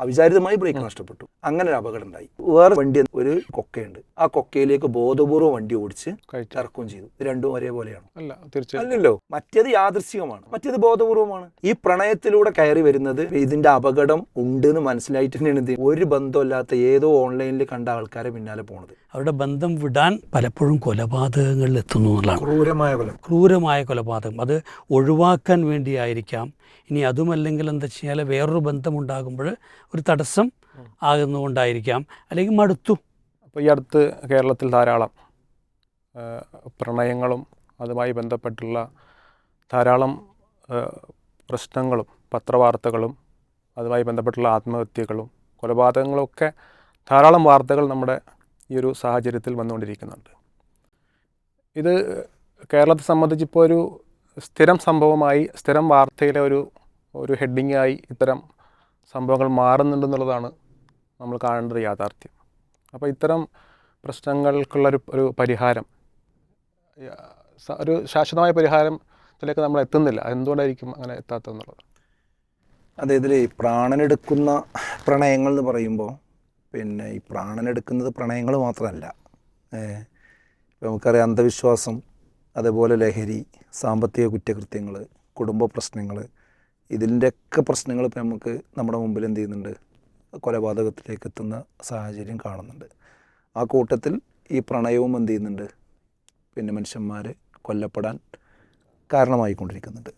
അവിചാരിതമായി ബ്രേക്ക് നഷ്ടപ്പെട്ടു. അങ്ങനെ ഒരു അപകടം ഉണ്ടായി. വേറെ വണ്ടി, ഒരു കൊക്കയുണ്ട്, ആ കൊക്കയിലേക്ക് ബോധപൂർവ്വം വണ്ടി ഓടിച്ച് ഇറക്കുകയും ചെയ്തു. രണ്ടും ഒരേപോലെയാണ്? അല്ലല്ലോ. മറ്റേത് യാദൃശ്ചികമാണ്, മറ്റേത് ബോധപൂർവമാണ്. ഈ പ്രണയത്തിലൂടെ കയറി വരുന്നത് ഇതിന്റെ അപകടം ഉണ്ട് എന്ന് മനസ്സിലായിട്ട് തന്നെയാണ് ഒരു ബന്ധമില്ലാത്ത ഏതോ ഓൺലൈനിൽ കണ്ട ആൾക്കാരെ പിന്നാലെ പോണത്. അവരുടെ ബന്ധം വിടാൻ പലപ്പോഴും കൊലപാതകങ്ങളിൽ എത്തുന്നു എന്നുള്ളതാണ്. ക്രൂരമായ കൊലപാതകം. അത് ഒഴിവാക്കാൻ വേണ്ടിയായിരിക്കാം. ഇനി അതുമല്ലെങ്കിൽ എന്താ വെച്ചാൽ വേറൊരു ബന്ധമുണ്ടാകുമ്പോൾ ഒരു തടസ്സം ആകുന്നതുകൊണ്ടായിരിക്കാം, അല്ലെങ്കിൽ മടുത്തു. അപ്പോൾ ഈ അടുത്ത് കേരളത്തിൽ ധാരാളം പ്രണയങ്ങളും അതുമായി ബന്ധപ്പെട്ടുള്ള ധാരാളം പ്രശ്നങ്ങളും പത്രവാർത്തകളും അതുമായി ബന്ധപ്പെട്ടുള്ള ആത്മഹത്യകളും കൊലപാതകങ്ങളൊക്കെ ധാരാളം വാർത്തകൾ നമ്മുടെ ഈ ഒരു സാഹചര്യത്തിൽ വന്നുകൊണ്ടിരിക്കുന്നുണ്ട്. ഇത് കേരളത്തെ സംബന്ധിച്ചിപ്പോൾ ഒരു സ്ഥിരം സംഭവമായി, സ്ഥിരം വാർത്തയിലെ ഒരു ഹെഡിങ്ങായി ഇത്തരം സംഭവങ്ങൾ മാറുന്നുണ്ടെന്നുള്ളതാണ് നമ്മൾ കാണേണ്ട യാഥാർത്ഥ്യം. അപ്പോൾ ഇത്തരം പ്രശ്നങ്ങൾക്കുള്ളൊരു പരിഹാരം, ഒരു ശാശ്വതമായ പരിഹാരത്തിലേക്ക് നമ്മൾ എത്തുന്നില്ല. എന്തുകൊണ്ടായിരിക്കും അങ്ങനെ എത്താത്തതെന്നുള്ളത്? അതെ, ഇതിൽ പ്രാണനെടുക്കുന്ന പ്രണയങ്ങൾ എന്ന് പറയുമ്പോൾ പിന്നെ ഈ പ്രാണനെടുക്കുന്നത് പ്രണയങ്ങൾ മാത്രമല്ല. നമുക്കറിയാം, അന്ധവിശ്വാസം, അതേപോലെ ലഹരി, സാമ്പത്തിക കുറ്റകൃത്യങ്ങൾ, കുടുംബ പ്രശ്നങ്ങൾ, ഇതിൻ്റെയൊക്കെ പ്രശ്നങ്ങൾ ഇപ്പം നമുക്ക് നമ്മുടെ മുമ്പിൽ എന്ത് ചെയ്യുന്നുണ്ട്, കൊലപാതകത്തിലേക്ക് എത്തുന്ന സാഹചര്യം കാണുന്നുണ്ട്. ആ കൂട്ടത്തിൽ ഈ പ്രണയവും എന്ത് ചെയ്യുന്നുണ്ട്, പിന്നെ മനുഷ്യന്മാർ കൊല്ലപ്പെടാൻ കാരണമായിക്കൊണ്ടിരിക്കുന്നുണ്ട്.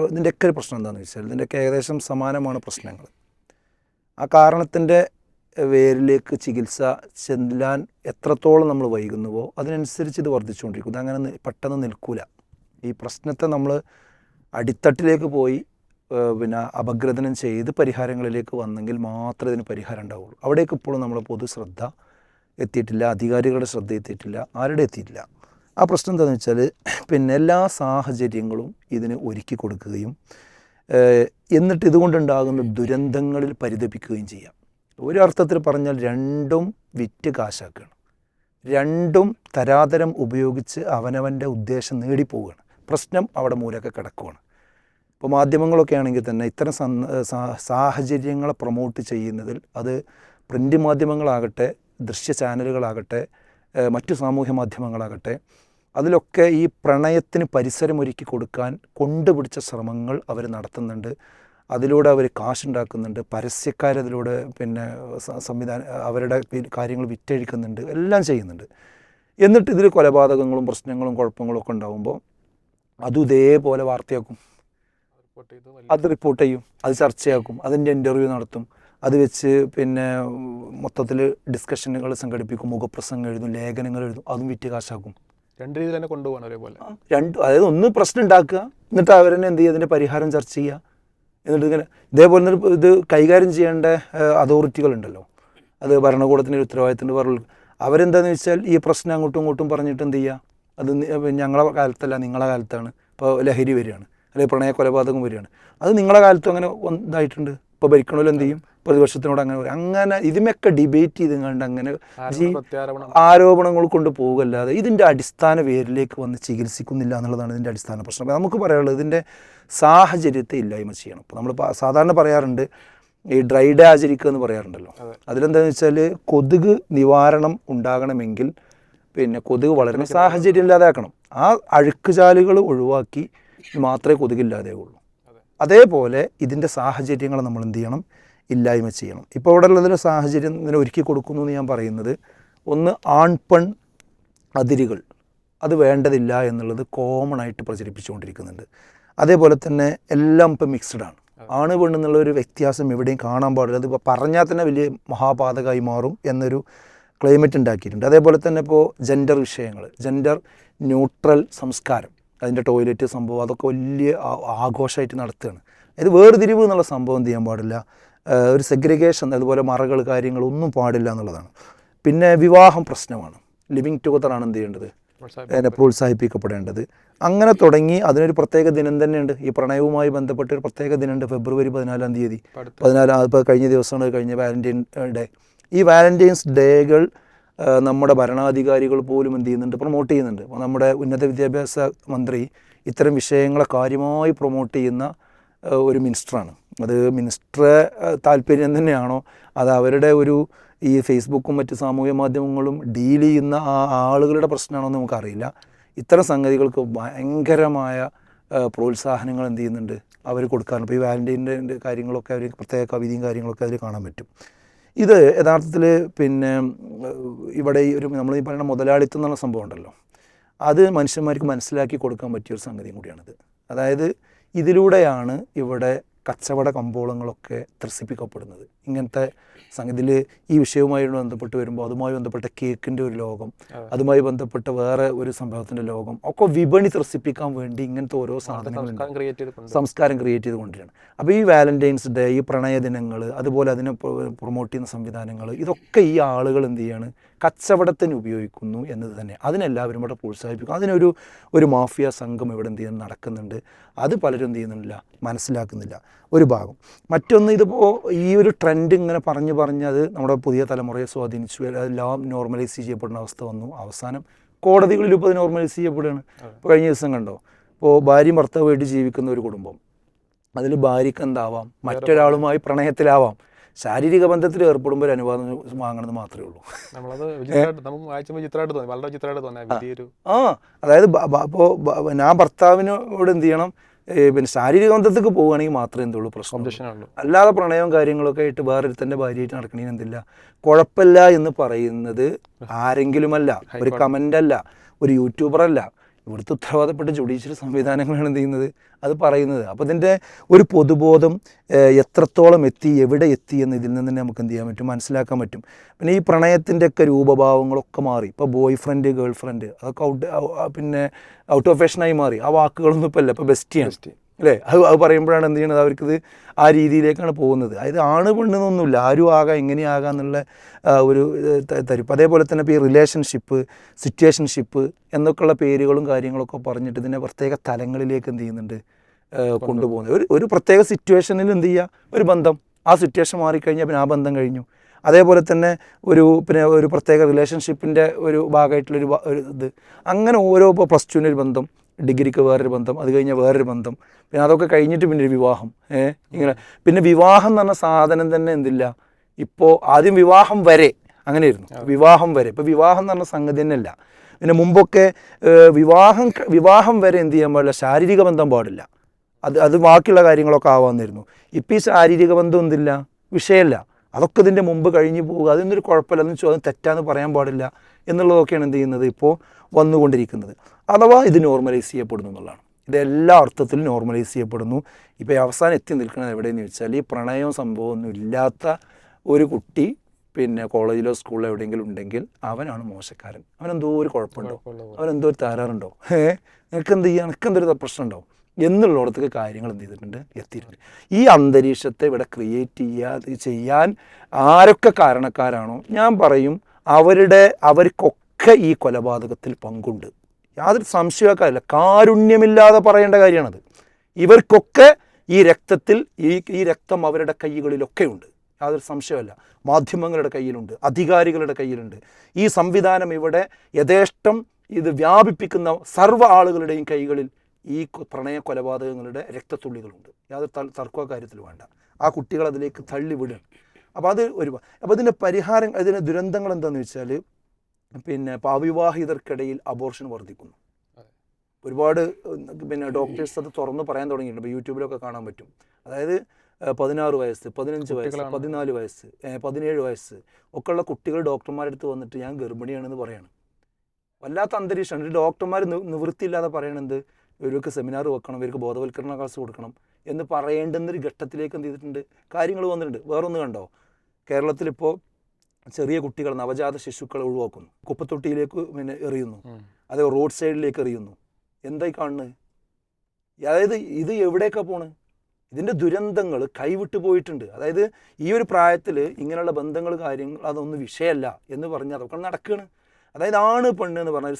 ഇതിൻ്റെയൊക്കെ ഒരു പ്രശ്നം എന്താണെന്ന് വെച്ചാൽ ഇതിൻ്റെയൊക്കെ ഏകദേശം സമാനമാണ് പ്രശ്നങ്ങൾ. ആ കാരണത്തിൻ്റെ വേരിലേക്ക് ചികിത്സ ചെല്ലാൻ എത്രത്തോളം നമ്മൾ വൈകുന്നുവോ അതിനനുസരിച്ച് ഇത് വർദ്ധിച്ചുകൊണ്ടിരിക്കും. ഇതങ്ങനെ പെട്ടെന്ന് നിൽക്കില്ല. ഈ പ്രശ്നത്തെ നമ്മൾ അടിത്തട്ടിലേക്ക് പോയി പിന്നെ അപഗ്രഥനം ചെയ്ത് പരിഹാരങ്ങളിലേക്ക് വന്നെങ്കിൽ മാത്രമേ ഇതിന് പരിഹാരം ഉണ്ടാവുള്ളൂ. അവിടേക്ക് ഇപ്പോഴും നമ്മൾ പൊതു ശ്രദ്ധ എത്തിയിട്ടില്ല, അധികാരികളുടെ ശ്രദ്ധ എത്തിയിട്ടില്ല, ആരുടെ എത്തിയിട്ടില്ല. ആ പ്രശ്നം എന്താണെന്ന് വെച്ചാൽ പിന്നെ എല്ലാ സാഹചര്യങ്ങളും ഇതിന് ഒരുക്കി കൊടുക്കുകയും എന്നിട്ട് ഇതുകൊണ്ടുണ്ടാകുന്ന ദുരന്തങ്ങളിൽ പരിതപിക്കുകയും ചെയ്യാം. ഒരർത്ഥത്തിൽ പറഞ്ഞാൽ രണ്ടും വിറ്റ് കാശാക്കുകയാണ്, രണ്ടും തരാതരം ഉപയോഗിച്ച് അവനവൻ്റെ ഉദ്ദേശം നേടിപ്പോവുകയാണ്. പ്രശ്നം അവിടെ മൂലമൊക്കെ കിടക്കുകയാണ്. ഇപ്പോൾ മാധ്യമങ്ങളൊക്കെ ആണെങ്കിൽ തന്നെ ഇത്തരം സാഹചര്യങ്ങളെ പ്രൊമോട്ട് ചെയ്യുന്നതിൽ, അത് പ്രിൻ്റ് മാധ്യമങ്ങളാകട്ടെ, ദൃശ്യ ചാനലുകളാകട്ടെ, മറ്റു സാമൂഹ്യ മാധ്യമങ്ങളാകട്ടെ, അതിലൊക്കെ ഈ പ്രണയത്തിന് പരിസരമൊരുക്കി കൊടുക്കാൻ കൊണ്ടുപിടിച്ച ശ്രമങ്ങൾ അവർ നടത്തുന്നുണ്ട്. അതിലൂടെ അവർ കാശുണ്ടാക്കുന്നുണ്ട്, പരസ്യക്കാരതിലൂടെ പിന്നെ അവരുടെ കാര്യങ്ങൾ വിറ്റഴിക്കുന്നുണ്ട്, എല്ലാം ചെയ്യുന്നുണ്ട്. എന്നിട്ട് ഇതിൽ കൊലപാതകങ്ങളും പ്രശ്നങ്ങളും കുഴപ്പങ്ങളും ഒക്കെ ഉണ്ടാകുമ്പോൾ അതും ഇതേപോലെ വാർത്തയാക്കും, അത് റിപ്പോർട്ട് ചെയ്യും, അത് ചർച്ചയാക്കും, അതിൻ്റെ ഇൻ്റർവ്യൂ നടത്തും, അത് വെച്ച് പിന്നെ മൊത്തത്തിൽ ഡിസ്കഷനുകൾ സംഘടിപ്പിക്കും, മുഖപ്രസംഗം എഴുതും, ലേഖനങ്ങൾ എഴുതും, അതും വിറ്റ് കാശാക്കും. രണ്ട് രീതിയിൽ തന്നെ കൊണ്ടുപോകണം ഒരേപോലെ. അതായത് ഒന്ന് പ്രശ്നം ഉണ്ടാക്കുക, എന്നിട്ട് അവരെന്നെ എന്ത് ചെയ്യുക, അതിൻ്റെ പരിഹാരം ചർച്ച ചെയ്യുക. എന്നിട്ട് ഇങ്ങനെ ഇതേപോലെ ഇത് കൈകാര്യം ചെയ്യേണ്ട അതോറിറ്റികളുണ്ടല്ലോ, അത് ഭരണകൂടത്തിൻ്റെ ഉത്തരവാദിത്തമുണ്ട്. അവരെന്താണെന്ന് വെച്ചാൽ ഈ പ്രശ്നം അങ്ങോട്ടും ഇങ്ങോട്ടും പറഞ്ഞിട്ട് എന്ത് ചെയ്യുക, അത് ഞങ്ങളെ കാലത്തല്ല നിങ്ങളെ കാലത്താണ്. ഇപ്പോൾ ലഹരി വരികയാണ്, അല്ലെങ്കിൽ പ്രണയ കൊലപാതകം വരികയാണ്, അത് നിങ്ങളെ കാലത്തും അങ്ങനെ ഇതായിട്ടുണ്ട്. ഇപ്പോൾ ഭരിക്കണമല്ലോ എന്ത് ചെയ്യും, പ്രതിപക്ഷത്തിനോട് അങ്ങനെ ഇതിമൊക്കെ ഡിബേറ്റ് ചെയ്ത് കണ്ട് അങ്ങനെ ആരോപണങ്ങൾ കൊണ്ട് പോകുകയല്ലാതെ ഇതിൻ്റെ അടിസ്ഥാന വേരിലേക്ക് വന്ന് ചികിത്സിക്കുന്നില്ല എന്നുള്ളതാണ് ഇതിൻ്റെ അടിസ്ഥാന പ്രശ്നം. അപ്പോൾ നമുക്ക് പറയാനുള്ളത് ഇതിൻ്റെ സാഹചര്യത്തെ ഇല്ലായ്മ ചെയ്യണം. ഇപ്പോൾ നമ്മൾ സാധാരണ പറയാറുണ്ട് ഈ ഡ്രൈ ഡേ ആചരിക്കുക എന്ന് പറയാറുണ്ടല്ലോ. അതിലെന്താണെന്ന് വെച്ചാൽ കൊതുക് നിവാരണം ഉണ്ടാകണമെങ്കിൽ പിന്നെ കൊതുക് വളരുന്ന സാഹചര്യം ഇല്ലാതാക്കണം. ആ അഴുക്കുചാലുകൾ ഒഴിവാക്കി മാത്രമേ കൊതുകില്ലാതെയുള്ളൂ. അതേപോലെ ഇതിൻ്റെ സാഹചര്യങ്ങൾ നമ്മൾ എന്ത് ചെയ്യണം, ഇല്ലായ്മ ചെയ്യണം. ഇപ്പോൾ ഇവിടെ ഉള്ളതിന് സാഹചര്യം ഇതിനെ ഒരുക്കി കൊടുക്കുന്നു എന്ന് ഞാൻ പറയുന്നത്, ഒന്ന് ആൺപെൺ അതിരുകൾ അത് വേണ്ടതില്ല എന്നുള്ളത് കോമൺ ആയിട്ട് പ്രചരിപ്പിച്ചുകൊണ്ടിരിക്കുന്നുണ്ട്. അതേപോലെ തന്നെ എല്ലാം ഇപ്പം മിക്സ്ഡാണ്, ആണ് പെണ്ണെന്നുള്ള ഒരു വ്യത്യാസം എവിടെയും കാണാൻ പാടില്ല. അതിപ്പോൾ പറഞ്ഞാൽ തന്നെ വലിയ മഹാപാതകമായി മാറും എന്നൊരു ക്ലൈമറ്റ് ഉണ്ടാക്കിയിട്ടുണ്ട്. അതേപോലെ തന്നെ ഇപ്പോൾ ജെൻഡർ വിഷയങ്ങൾ, ജെൻഡർ ന്യൂട്രൽ സംസ്കാരം, അതിൻ്റെ ടോയ്ലറ്റ് സംഭവം അതൊക്കെ വലിയ ആഘോഷമായിട്ട് നടത്തുകയാണ്. ഇത് വേർതിരിവ് എന്നുള്ള സംഭവം എന്ത് ചെയ്യാൻ പാടില്ല, ഒരു സെഗ്രിഗേഷൻ, അതുപോലെ മറകൾ കാര്യങ്ങളൊന്നും പാടില്ല എന്നുള്ളതാണ്. പിന്നെ വിവാഹം പ്രശ്നമാണ്, ലിവിങ് ടുഗദറാണ് എന്ത് ചെയ്യേണ്ടത്, പ്രോത്സാഹിപ്പിക്കപ്പെടേണ്ടത്. അങ്ങനെ തുടങ്ങി അതിനൊരു പ്രത്യേക ദിനം തന്നെയുണ്ട്. ഈ പ്രണയവുമായി ബന്ധപ്പെട്ട ഒരു പ്രത്യേക ദിനമുണ്ട്, ഫെബ്രുവരി 14-ാം തീയതി. 14 ഇപ്പോൾ കഴിഞ്ഞ ദിവസമാണ്, കഴിഞ്ഞ വാലന്റൈൻ ഡേ. ഈ വാലന്റൈൻസ് ഡേകൾ നമ്മുടെ ഭരണാധികാരികൾ പോലും എന്ത് ചെയ്യുന്നുണ്ട്, പ്രൊമോട്ട് ചെയ്യുന്നുണ്ട്. അപ്പോൾ നമ്മുടെ ഉന്നത വിദ്യാഭ്യാസ മന്ത്രി ഇത്തരം വിഷയങ്ങളെ കാര്യമായി പ്രൊമോട്ട് ചെയ്യുന്ന ഒരു മിനിസ്റ്ററാണ്. അത് മിനിസ്റ്ററെ താല്പര്യം തന്നെയാണോ, അത് അവരുടെ ഒരു ഈ ഫേസ്ബുക്കും മറ്റ് സാമൂഹ്യ മാധ്യമങ്ങളും ഡീൽ ചെയ്യുന്ന ആ ആളുകളുടെ പ്രശ്നമാണോ എന്ന് നമുക്കറിയില്ല. ഇത്തരം സംഗതികൾക്ക് ഭയങ്കരമായ പ്രോത്സാഹനങ്ങൾ എന്ത് ചെയ്യുന്നുണ്ട് അവർ കൊടുക്കാറുണ്ട്. ഇപ്പോൾ ഈ വാലന്റൈൻ്റെ കാര്യങ്ങളൊക്കെ അവർ പ്രത്യേക കവിതയും കാര്യങ്ങളൊക്കെ അതിൽ കാണാൻ പറ്റും. ഇത് യഥാർത്ഥത്തിൽ പിന്നെ ഇവിടെ ഈ ഒരു നമ്മൾ ഈ പറയുന്ന മുതലാളിത്തം എന്നുള്ള സംഭവം ഉണ്ടല്ലോ, അത് മനുഷ്യന്മാർക്ക് മനസ്സിലാക്കി കൊടുക്കാൻ പറ്റിയൊരു സംഗതിയും കൂടിയാണിത്. അതായത് ഇതിലൂടെയാണ് ഇവിടെ കച്ചവട കമ്പോളങ്ങളൊക്കെ ത്രസിപ്പിക്കപ്പെടുന്നത്. ഇങ്ങനത്തെ സംഗതിയിൽ ഈ വിഷയവുമായി ബന്ധപ്പെട്ട് വരുമ്പോൾ അതുമായി ബന്ധപ്പെട്ട കേക്കിൻ്റെ ഒരു ലോകം, അതുമായി ബന്ധപ്പെട്ട വേറെ ഒരു സംഭവത്തിൻ്റെ ലോകം ഒക്കെ വിപണി ത്രസിപ്പിക്കാൻ വേണ്ടി ഇങ്ങനത്തെ ഓരോ സാധനങ്ങൾ സംസ്കാരം ക്രിയേറ്റ് ചെയ്ത് കൊണ്ടിരിക്കുകയാണ്. അപ്പോൾ ഈ വാലന്റൈൻസ് ഡേ, ഈ പ്രണയ ദിനങ്ങൾ, അതുപോലെ അതിനെ പ്രൊമോട്ട് ചെയ്യുന്ന സംവിധാനങ്ങൾ, ഇതൊക്കെ ഈ ആളുകൾ എന്ത് ചെയ്യാണ്, കച്ചവടത്തിന് ഉപയോഗിക്കുന്നു എന്നത് തന്നെ. അതിനെല്ലാവരും ഇവിടെ പ്രോത്സാഹിപ്പിക്കും. ഒരു മാഫിയ സംഘം ഇവിടെ എന്ത് ചെയ്യുന്നത് നടക്കുന്നുണ്ട്. അത് പലരും എന്ത് ചെയ്യുന്നില്ല, മനസ്സിലാക്കുന്നില്ല ഒരു ഭാഗം. മറ്റൊന്ന്, ഇതിപ്പോൾ ഈ ഒരു ട്രെൻഡ് ഇങ്ങനെ പറഞ്ഞത് നമ്മുടെ പുതിയ തലമുറയെ സ്വാധീനിച്ചു. എല്ലാം നോർമലൈസ് ചെയ്യപ്പെടുന്ന അവസ്ഥ വന്നു. അവസാനം കോടതികളിൽ ഇപ്പോൾ അത് നോർമലൈസ് ചെയ്യപ്പെടുകയാണ്. ഇപ്പോൾ കഴിഞ്ഞ ദിവസം കണ്ടോ, ഇപ്പോൾ ഭാര്യയും ഭർത്താവുമായിട്ട് ജീവിക്കുന്ന ഒരു കുടുംബം, അതിൽ ഭാര്യയ്ക്ക് എന്താവാം, മറ്റൊരാളുമായി പ്രണയത്തിലാവാം. ശാരീരിക ബന്ധത്തിൽ ഏർപ്പെടുമ്പോൾ ഒരു അനുവാദം വാങ്ങണമെന്ന് മാത്രമേ ഉള്ളൂ. അതായത് ഇപ്പോൾ ഞാൻ ഭർത്താവിനോട് എന്ത് ചെയ്യണം, പിന്നെ ശാരീരിക ബന്ധത്തേക്ക് പോവുകയാണെങ്കിൽ മാത്രമേ എന്തുള്ളൂ പ്രശ്നം. അല്ലാതെ പ്രണയവും കാര്യങ്ങളൊക്കെ ആയിട്ട് വേറൊരുത്തൻ്റെ ഭാര്യയായിട്ട് നടക്കണേന് എന്തില്ല കുഴപ്പമില്ല എന്ന് പറയുന്നത് ആരെങ്കിലുമല്ല, ഒരു കമൻ്റല്ല, ഒരു യൂട്യൂബറല്ല, ഇവിടുത്തെ ഉത്തരവാദപ്പെട്ട ജുഡീഷ്യൽ സംവിധാനങ്ങളാണ് എന്ത് ചെയ്യുന്നത്, അത് പറയുന്നത്. അപ്പോൾ ഇതിൻ്റെ ഒരു പൊതുബോധം എത്രത്തോളം എത്തി, എവിടെ എത്തി എന്ന് ഇതിൽ നിന്ന് തന്നെ നമുക്ക് എന്ത് ചെയ്യാൻ പറ്റും, മനസ്സിലാക്കാൻ പറ്റും. പിന്നെ ഈ പ്രണയത്തിൻ്റെയൊക്കെ രൂപഭാവങ്ങളൊക്കെ മാറി. ഇപ്പോൾ ബോയ് ഫ്രണ്ട്, ഗേൾ ഫ്രണ്ട്, അതൊക്കെ ഔട്ട് ഓഫ് ഫാഷനായി മാറി. ആ വാക്കുകളൊന്നും ഇപ്പോൾ അല്ല, ഇപ്പോൾ ബെസ്റ്റിയാണ് അല്ലേ. അത് പറയുമ്പോഴാണ് എന്ത് ചെയ്യുന്നത്, അവർക്കിത് ആ രീതിയിലേക്കാണ് പോകുന്നത്. അതായത് ആണ് പെണ്ണെന്നൊന്നുമില്ല, ആരും ആകാം, എങ്ങനെയാകാം എന്നുള്ള ഒരു തരിപ്പ്. അതേപോലെ തന്നെ ഇപ്പോൾ ഈ റിലേഷൻഷിപ്പ്, സിറ്റുവേഷൻഷിപ്പ് എന്നൊക്കെയുള്ള പേരുകളും കാര്യങ്ങളൊക്കെ പറഞ്ഞിട്ട് ഇതിനെ പ്രത്യേക തലങ്ങളിലേക്ക് എന്ത് ചെയ്യുന്നുണ്ട്, കൊണ്ടുപോകുന്നത്. ഒരു പ്രത്യേക സിറ്റുവേഷനിൽ എന്ത് ചെയ്യുക, ഒരു ബന്ധം, ആ സിറ്റുവേഷൻ മാറിക്കഴിഞ്ഞാൽ പിന്നെ ആ ബന്ധം കഴിഞ്ഞു. അതേപോലെ തന്നെ ഒരു പ്രത്യേക റിലേഷൻഷിപ്പിൻ്റെ ഒരു ഭാഗമായിട്ടുള്ളൊരു ഇത്, അങ്ങനെ ഓരോ ഇപ്പോൾ പ്ലസ് ടുവിന് ഒരു ബന്ധം, ഡിഗ്രിക്ക് വേറൊരു ബന്ധം, അത് കഴിഞ്ഞാൽ വേറൊരു ബന്ധം, പിന്നെ അതൊക്കെ കഴിഞ്ഞിട്ട് പിന്നെ ഒരു വിവാഹം. ഇങ്ങനെ പിന്നെ വിവാഹം എന്ന് പറഞ്ഞ സാധനം തന്നെ എന്തില്ല, ഇപ്പോൾ ആദ്യം വിവാഹം വരെ അങ്ങനെയായിരുന്നു, വിവാഹം വരെ. ഇപ്പോൾ വിവാഹം എന്ന് പറഞ്ഞ സംഗതി തന്നെ അല്ല. പിന്നെ മുമ്പൊക്കെ വിവാഹം വരെ എന്ത് ചെയ്യാൻ പാടില്ല, ശാരീരിക ബന്ധം പാടില്ല, അത് ബാക്കിയുള്ള കാര്യങ്ങളൊക്കെ ആവാമെന്നായിരുന്നു. ഇപ്പോൾ ഈ ശാരീരിക ബന്ധം എന്തില്ല, വിഷയമല്ല, അതൊക്കെ ഇതിൻ്റെ മുമ്പ് കഴിഞ്ഞു പോകുക, അതൊന്നൊരു കുഴപ്പമില്ല, അത് തെറ്റാന്ന് പറയാൻ പാടില്ല എന്നുള്ളതൊക്കെയാണ് എന്ത് ചെയ്യുന്നത് ഇപ്പോൾ വന്നുകൊണ്ടിരിക്കുന്നത്. അഥവാ ഇത് നോർമലൈസ് ചെയ്യപ്പെടുന്നു എന്നുള്ളതാണ്. ഇതെല്ലാ അർത്ഥത്തിലും നോർമലൈസ് ചെയ്യപ്പെടുന്നു. ഇപ്പോൾ അവസാനം എത്തി നിൽക്കുന്നത് എവിടെയെന്ന് ചോദിച്ചാൽ, ഈ പ്രണയവും സംഭവമൊന്നും ഇല്ലാത്ത ഒരു കുട്ടി പിന്നെ കോളേജിലോ സ്കൂളിലോ എവിടെയെങ്കിലും ഉണ്ടെങ്കിൽ അവനാണ് മോശക്കാരൻ, അവനെന്തോ ഒരു കുഴപ്പമുണ്ടോ, അവനെന്തോ ഒരു തകരാറുണ്ടോ, നിനക്ക് എന്ത് ചെയ്യാൻ, നിനക്ക് എന്തൊരു പ്രശ്നമുണ്ടോ എന്നുള്ളിടത്തേക്ക് കാര്യങ്ങൾ എന്ത് ചെയ്തിട്ടുണ്ട്, എത്തിയിട്ടുണ്ട്. ഈ അന്തരീക്ഷത്തെ ഇവിടെ ക്രിയേറ്റ് ചെയ്യാൻ ആരൊക്കെ കാരണക്കാരാണോ, ഞാൻ പറയും അവർക്കൊക്കെ ഈ കൊലപാതകത്തിൽ പങ്കുണ്ട്. യാതൊരു സംശയമൊക്കെയല്ല, കാരുണ്യമില്ലാതെ പറയേണ്ട കാര്യമാണത്. ഇവർക്കൊക്കെ ഈ രക്തത്തിൽ ഈ രക്തം അവരുടെ കൈകളിലൊക്കെ ഉണ്ട്, യാതൊരു സംശയമല്ല. മാധ്യമങ്ങളുടെ കയ്യിലുണ്ട്, അധികാരികളുടെ കയ്യിലുണ്ട്. ഈ സംവിധാനം ഇവിടെ യഥേഷ്ടം ഇത് വ്യാപിപ്പിക്കുന്ന സർവ്വ ആളുകളുടെയും കൈകളിൽ ഈ പ്രണയ കൊലപാതകങ്ങളുടെ രക്തത്തുള്ളികളുണ്ട്. യാതൊരു തർക്ക കാര്യത്തിൽ വേണ്ട. ആ കുട്ടികൾ അതിലേക്ക് തള്ളിവിടുക. അപ്പോൾ അപ്പോൾ ഇതിൻ്റെ പരിഹാരം, ഇതിൻ്റെ ദുരന്തങ്ങൾ എന്താണെന്ന് വെച്ചാൽ, പിന്നെ അവിവാഹിതർക്കിടയിൽ അബോർഷൻ വർദ്ധിക്കുന്നു. ഒരുപാട് ഡോക്ടേഴ്സ് അത് തുറന്ന് പറയാൻ തുടങ്ങിയിട്ടുണ്ട്. യൂട്യൂബിലൊക്കെ കാണാൻ പറ്റും. അതായത് 16 വയസ്സ്, 15 വയസ്സ്, 14 വയസ്സ്, 17 വയസ്സ് ഒക്കെയുള്ള കുട്ടികൾ ഡോക്ടർമാരുടെ അടുത്ത് വന്നിട്ട് ഞാൻ ഗർഭിണിയാണെന്ന് പറയണം. വല്ലാത്ത അന്തരീക്ഷമാണ്. ഒരു ഡോക്ടർമാർ നിവൃത്തിയില്ലാതെ പറയണത് ഇവർക്ക് സെമിനാർ വെക്കണം, ഇവർക്ക് ബോധവൽക്കരണ ക്ലാസ് കൊടുക്കണം എന്ന് പറയേണ്ടുന്നൊരു ഘട്ടത്തിലേക്ക് എന്ത് ചെയ്തിട്ടുണ്ട്, കാര്യങ്ങൾ വന്നിട്ടുണ്ട്. വേറൊന്ന് കണ്ടോ, കേരളത്തിലിപ്പോൾ ചെറിയ കുട്ടികൾ, നവജാത ശിശുക്കളെ ഒഴിവാക്കുന്നു, കുപ്പത്തൊട്ടിയിലേക്ക് എറിയുന്നു, അതേ റോഡ് സൈഡിലേക്ക് എറിയുന്നു. എന്തായി കാണുന്നത്? അതായത് ഇത് എവിടേക്കാണ് പോണ്? ഇതിൻ്റെ ദുരന്തങ്ങൾ കൈവിട്ടു പോയിട്ടുണ്ട്. അതായത് ഈ ഒരു പ്രായത്തിൽ ഇങ്ങനെയുള്ള ബന്ധങ്ങൾ, കാര്യങ്ങൾ അതൊന്നും വിഷയമല്ല എന്ന് പറഞ്ഞാൽ അതൊക്കെ നടക്കുകയാണ്. അതായത് ആണ് പെണ്ണ് എന്ന് പറഞ്ഞാൽ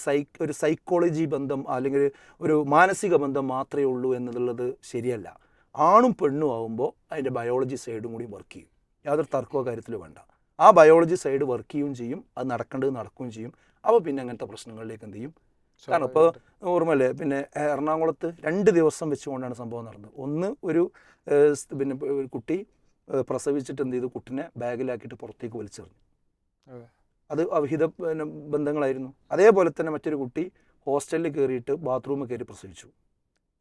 ഒരു സൈക്കോളജി ബന്ധം അല്ലെങ്കിൽ ഒരു മാനസിക ബന്ധം മാത്രമേ ഉള്ളൂ എന്നുള്ളത് ശരിയല്ല. ആണും പെണ്ണും ആകുമ്പോൾ അതിൻ്റെ ബയോളജി സൈഡും കൂടി വർക്ക് ചെയ്യും. യാതൊരു തർക്കമോ കാര്യത്തിൽ വേണ്ട. ആ ബയോളജി സൈഡ് വർക്ക് ചെയ്യുകയും ചെയ്യും, അത് നടക്കേണ്ടത് നടക്കുകയും ചെയ്യും. അപ്പോൾ പിന്നെ അങ്ങനത്തെ പ്രശ്നങ്ങളിലേക്ക് എന്ത് ചെയ്യും, കാരണം ഇപ്പോൾ ഓർമ്മയല്ലേ, പിന്നെ എറണാകുളത്ത് 2 ദിവസം വെച്ചുകൊണ്ടാണ് സംഭവം നടന്നത്. ഒന്ന് ഒരു പിന്നെ ഒരു കുട്ടി പ്രസവിച്ചിട്ട് എന്ത് ചെയ്തു, കുട്ടിനെ ബാഗിലാക്കിയിട്ട് പുറത്തേക്ക് വലിച്ചെറിഞ്ഞു. അത് അവിഹിത പിന്നെ ബന്ധങ്ങളായിരുന്നു. അതേപോലെ തന്നെ മറ്റൊരു കുട്ടി ഹോസ്റ്റലിൽ കയറിയിട്ട് ബാത്റൂമിൽ കയറി പ്രസവിച്ചു.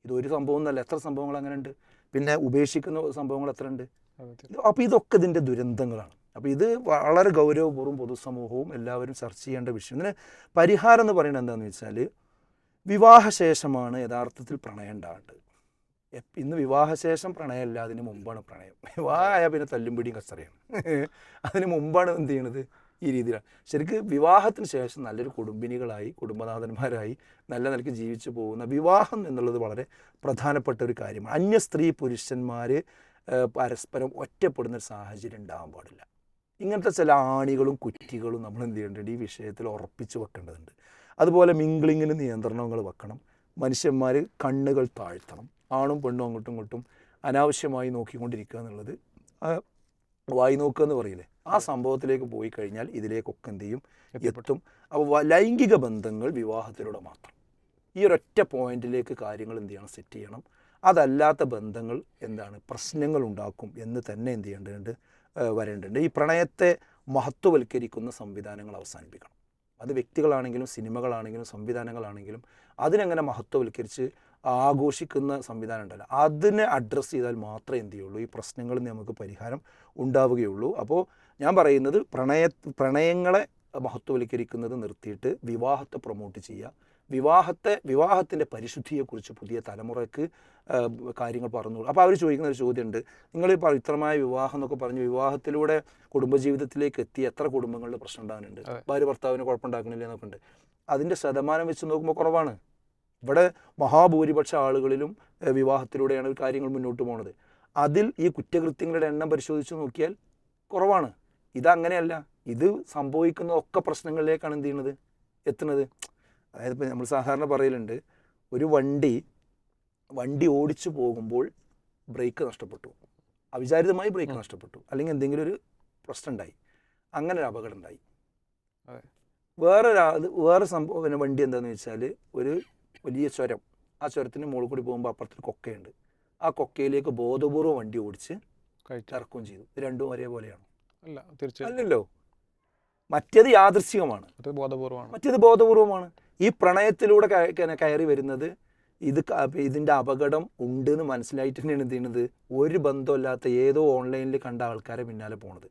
ഇതൊരു സംഭവം എന്നല്ല, എത്ര സംഭവങ്ങൾ അങ്ങനെ ഉണ്ട്. പിന്നെ ഉപേക്ഷിക്കുന്ന സംഭവങ്ങൾ എത്ര ഉണ്ട്. അപ്പോൾ ഇതൊക്കെ ഇതിൻ്റെ ദുരന്തങ്ങളാണ്. അപ്പോൾ ഇത് വളരെ ഗൗരവപൂർവ്വം പൊതുസമൂഹവും എല്ലാവരും ചർച്ച ചെയ്യേണ്ട വിഷയം. ഇതിന് പരിഹാരം എന്ന് പറയുന്നത് എന്താണെന്ന് വെച്ചാൽ, വിവാഹശേഷമാണ് യഥാർത്ഥത്തിൽ പ്രണയം ഉണ്ടാകേണ്ടത്. ഇന്ന് വിവാഹശേഷം പ്രണയമല്ല, അതിന് മുമ്പാണ് പ്രണയം. വിവാഹമായ പിന്നെ തല്ലും പിടിയും കച്ചറയാണ്. അതിന് മുമ്പാണ് എന്ത് ചെയ്യണത്, ഈ രീതിയിലാണ്. ശരിക്കും വിവാഹത്തിന് ശേഷം നല്ലൊരു കുടുംബിനികളായി കുടുംബനാഥന്മാരായി നല്ല നിലയ്ക്ക് ജീവിച്ചു പോകുന്ന വിവാഹം എന്നുള്ളത് വളരെ പ്രധാനപ്പെട്ട ഒരു കാര്യമാണ്. അന്യ സ്ത്രീ പുരുഷന്മാർ പരസ്പരം ഒറ്റപ്പെടുന്നൊരു സാഹചര്യം ഉണ്ടാകാൻ പാടില്ല. ഇങ്ങനത്തെ ചില ആണികളും കുറ്റികളും നമ്മൾ എന്ത് ചെയ്യേണ്ടത്, ഈ വിഷയത്തിൽ ഉറപ്പിച്ച് വെക്കേണ്ടതുണ്ട്. അതുപോലെ മിംഗ്ലിങ്ങിന് നിയന്ത്രണങ്ങൾ വെക്കണം. മനുഷ്യന്മാർ കണ്ണുകൾ താഴ്ത്തണം. ആണും പെണ്ണും അങ്ങോട്ടും ഇങ്ങോട്ടും അനാവശ്യമായി നോക്കിക്കൊണ്ടിരിക്കുക എന്നുള്ളത്, വായി നോക്കുക എന്ന് പറയില്ലേ, ആ സംഭവത്തിലേക്ക് പോയി കഴിഞ്ഞാൽ ഇതിലേക്കൊക്കെ എന്ത് ചെയ്യും, എത്തും. അപ്പോൾ ലൈംഗിക ബന്ധങ്ങൾ വിവാഹത്തിലൂടെ മാത്രം. ഈ ഒരൊറ്റ പോയിന്റിലേക്ക് കാര്യങ്ങൾ എന്ത് ചെയ്യണം, സെറ്റ് ചെയ്യണം. അതല്ലാത്ത ബന്ധങ്ങൾ എന്താണ്, പ്രശ്നങ്ങൾ ഉണ്ടാക്കും എന്ന് തന്നെ എന്ത് ചെയ്യേണ്ടതുണ്ട്, വരേണ്ടതുണ്ട്. ഈ പ്രണയത്തെ മഹത്വവൽക്കരിക്കുന്ന സംവിധാനങ്ങൾ അവസാനിപ്പിക്കണം. അത് വ്യക്തികളാണെങ്കിലും സിനിമകളാണെങ്കിലും സംവിധാനങ്ങളാണെങ്കിലും അതിനെങ്ങനെ മഹത്വവൽക്കരിച്ച് ആഘോഷിക്കുന്ന സംവിധാനം ഉണ്ടല്ലോ, അതിനെ അഡ്രസ്സ് ചെയ്താൽ മാത്രമേ എന്ത് ചെയ്യുള്ളൂ, ഈ പ്രശ്നങ്ങളിൽ നിന്ന് നമുക്ക് പരിഹാരം ഉണ്ടാവുകയുള്ളൂ. അപ്പോൾ ഞാൻ പറയുന്നത്, പ്രണയങ്ങളെ മഹത്വവൽക്കരിക്കുന്നത് നിർത്തിയിട്ട് വിവാഹത്തെ പ്രൊമോട്ട് ചെയ്യുക. വിവാഹത്തിൻ്റെ പരിശുദ്ധിയെക്കുറിച്ച് പുതിയ തലമുറയ്ക്ക് കാര്യങ്ങൾ പറഞ്ഞു. അപ്പോൾ അവർ ചോദിക്കുന്ന ഒരു ചോദ്യമുണ്ട്, നിങ്ങൾ ഈ പവിത്രമായ വിവാഹം എന്നൊക്കെ പറഞ്ഞ് വിവാഹത്തിലൂടെ കുടുംബജീവിതത്തിലേക്ക് എത്തി എത്ര കുടുംബങ്ങളിൽ പ്രശ്നം ഉണ്ടാകുന്നുണ്ട്, ഭാര്യ ഭർത്താവിന് കുഴപ്പമുണ്ടാക്കണില്ല എന്നൊക്കെ ഉണ്ട്. അതിൻ്റെ ശതമാനം വെച്ച് നോക്കുമ്പോൾ കുറവാണ്. ഇവിടെ മഹാഭൂരിപക്ഷ ആളുകളിലും വിവാഹത്തിലൂടെയാണ് കാര്യങ്ങൾ മുന്നോട്ട് പോകുന്നത്. അതിൽ ഈ കുറ്റകൃത്യങ്ങളുടെ എണ്ണം പരിശോധിച്ച് നോക്കിയാൽ കുറവാണ്. ഇതങ്ങനെയല്ല. ഇത് സംഭവിക്കുന്നതൊക്കെ പ്രശ്നങ്ങളിലേക്കാണ് എന്ത് ചെയ്യുന്നത്, എത്തുന്നത്. അതായത് ഇപ്പോൾ നമ്മൾ സാധാരണ പറയലുണ്ട്, ഒരു വണ്ടി ഓടിച്ചു പോകുമ്പോൾ ബ്രേക്ക് നഷ്ടപ്പെട്ടു, അവിചാരിതമായി ബ്രേക്ക് നഷ്ടപ്പെട്ടു, അല്ലെങ്കിൽ എന്തെങ്കിലും ഒരു പ്രശ്നം ഉണ്ടായി, അങ്ങനെ ഒരു അപകടം ഉണ്ടായി. വേറെ സംഭവം, പിന്നെ വണ്ടി എന്താണെന്ന് വെച്ചാൽ ഒരു വലിയ ചുരം, ആ ചുരത്തിൻ്റെ മുകളിൽ കൂടി പോകുമ്പോൾ അപ്പുറത്തൊരു കൊക്കയുണ്ട്, ആ കൊക്കയിലേക്ക് ബോധപൂർവ്വം വണ്ടി ഓടിച്ച് ഇറക്കുകയും ചെയ്തു. ഇത് രണ്ടും ഒരേപോലെയാണോ? അല്ല, തീർച്ചയായും അല്ലല്ലോ. മറ്റേത് യാദൃശ്ചികമാണ്, മറ്റേത് ബോധപൂർവമാണ്. ഈ പ്രണയത്തിലൂടെ കയറി വരുന്നത് ഇതിൻ്റെ അപകടം ഉണ്ട് എന്ന് മനസ്സിലായിട്ട് തന്നെയാണ് എന്ത് ചെയ്യുന്നത്, ഒരു ബന്ധമില്ലാത്ത ഏതോ ഓൺലൈനിൽ കണ്ട ആൾക്കാരെ പിന്നാലെ പോണത്.